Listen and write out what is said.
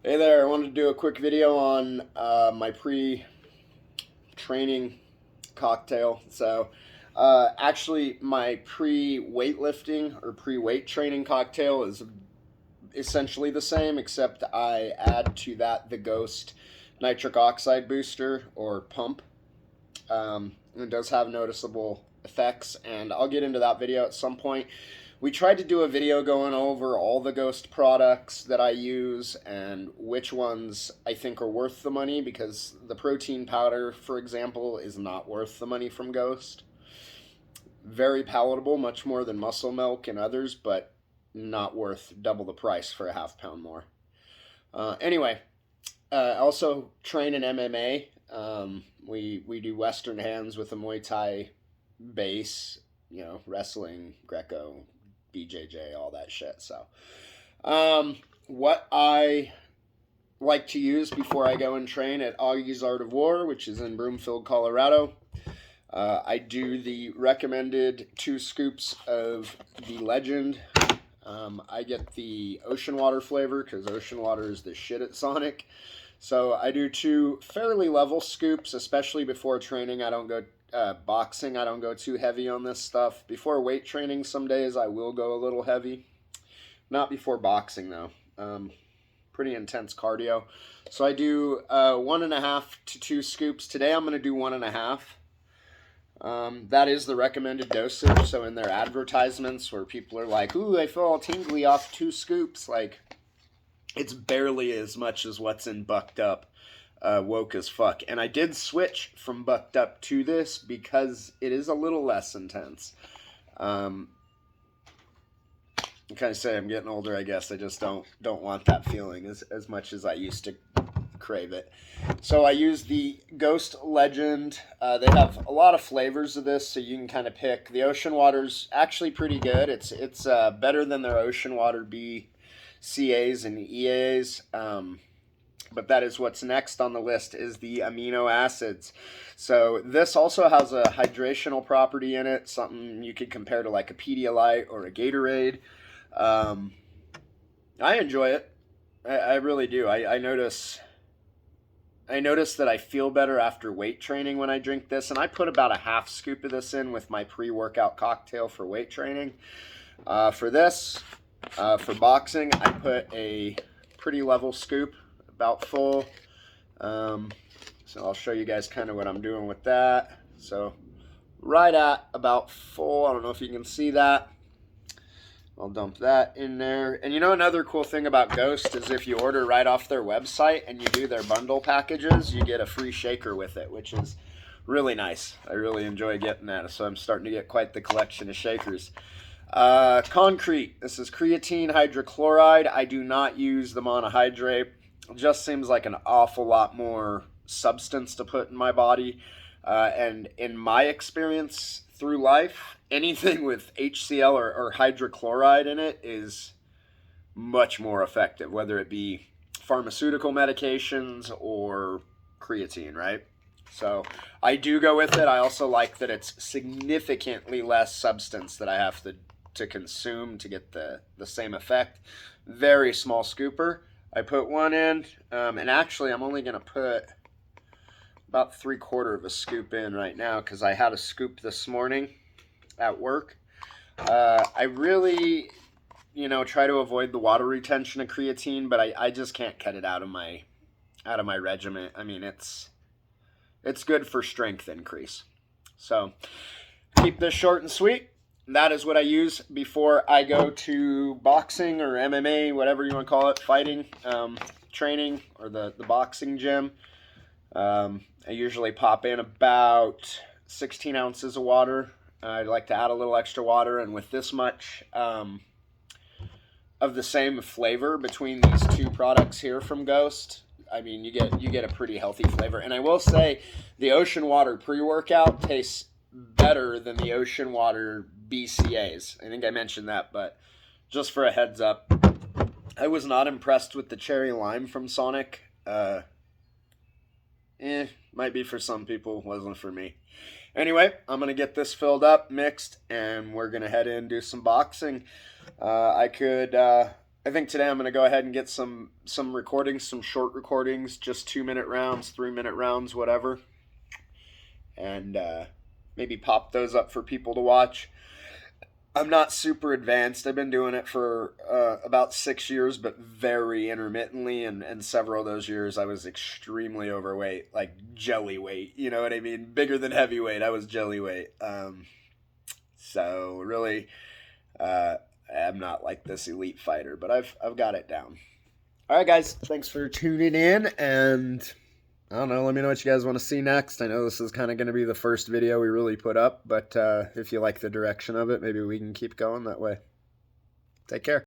Hey there, I wanted to do a quick video on my pre-training cocktail. Actually, my pre-weightlifting or pre-weight training cocktail is essentially the same, except I add to that the Ghost nitric oxide booster or pump. It does have noticeable effects, and I'll get into that video at some point. We tried to do a video going over all the Ghost products that I use and which ones I think are worth the money, because the protein powder, for example, is not worth the money from Ghost. Very palatable, much more than muscle milk and others, but not worth double the price for a half pound more. Anyway, I also train in MMA. We do Western hands with a Muay Thai base, wrestling, Greco, BJJ, all that shit. What I like to use before I go and train at Augies Art of War, which is in Broomfield, Colorado, I do the recommended 2 scoops of the Legend. I get the ocean water flavor because ocean water is the shit at Sonic. So I do 2 fairly level scoops, especially before training. I don't go boxing. I don't go too heavy on this stuff. Before weight training, some days I will go a little heavy. Not before boxing though. Pretty intense cardio. So I do 1.5 to 2 scoops. Today I'm going to do 1.5. That is the recommended dosage. So in their advertisements where people are like, "Ooh, I feel all tingly off 2 scoops," like, it's barely as much as what's in Bucked Up, Woke as Fuck. And I did switch from Bucked Up to this because it is a little less intense. I kind of say I'm getting older, I guess. I just don't want that feeling as much as I used to crave it. So I use the Ghost Legend. They have a lot of flavors of this, so you can kind of pick. The ocean water's actually pretty good. It's better than their ocean water BCAs and EAs. But that is what's next on the list is the amino acids. So this also has a hydrational property in it, something you could compare to like a Pedialyte or a Gatorade. I enjoy it. I really do. I notice that I feel better after weight training when I drink this, and I put about a half scoop of this in with my pre-workout cocktail for weight training. For boxing, I put a pretty level scoop, about full. So I'll show you guys kind of what I'm doing with that. So right at about full. I don't know if you can see that. I'll dump that in there. And another cool thing about Ghost is if you order right off their website and you do their bundle packages, you get a free shaker with it, which is really nice. I really enjoy getting that. So I'm starting to get quite the collection of shakers. Concrete. This is creatine hydrochloride. I do not use the monohydrate. It just seems like an awful lot more substance to put in my body. And in my experience through life, anything with HCl or hydrochloride in it is much more effective, whether it be pharmaceutical medications or creatine, right? So I do go with it. I also like that it's significantly less substance that I have to consume to get the same effect. Very small scooper. I put 1 in, and actually I'm only going to put about 3/4 of a scoop in right now because I had a scoop this morning at work. I really, try to avoid the water retention of creatine, but I just can't cut it out of my regimen. I mean, it's good for strength increase. So keep this short and sweet. That is what I use before I go to boxing or MMA, whatever you want to call it, fighting, training, or the boxing gym. I usually pop in about 16 ounces of water. I'd like to add a little extra water, and with this much of the same flavor between these 2 products here from Ghost, I mean, you get a pretty healthy flavor. And I will say, the ocean water pre-workout tastes better than the ocean water BCAs. I think I mentioned that, but just for a heads up, I was not impressed with the cherry lime from Sonic. Might be for some people, wasn't for me. Anyway, I'm going to get this filled up, mixed, and we're going to head in and do some boxing. I could I think today I'm going to go ahead and get some recordings, some short recordings, just 2-minute rounds, 3-minute rounds, whatever, and maybe pop those up for people to watch. I'm not super advanced. I've been doing it for about 6 years, but very intermittently. And several of those years, I was extremely overweight, like jelly weight. You know what I mean? Bigger than heavyweight. I was jelly weight. So really, I'm not like this elite fighter, but I've got it down. All right, guys. Thanks for tuning in, and I don't know, let me know what you guys want to see next. I know this is kind of going to be the first video we really put up, but if you like the direction of it, maybe we can keep going that way. Take care.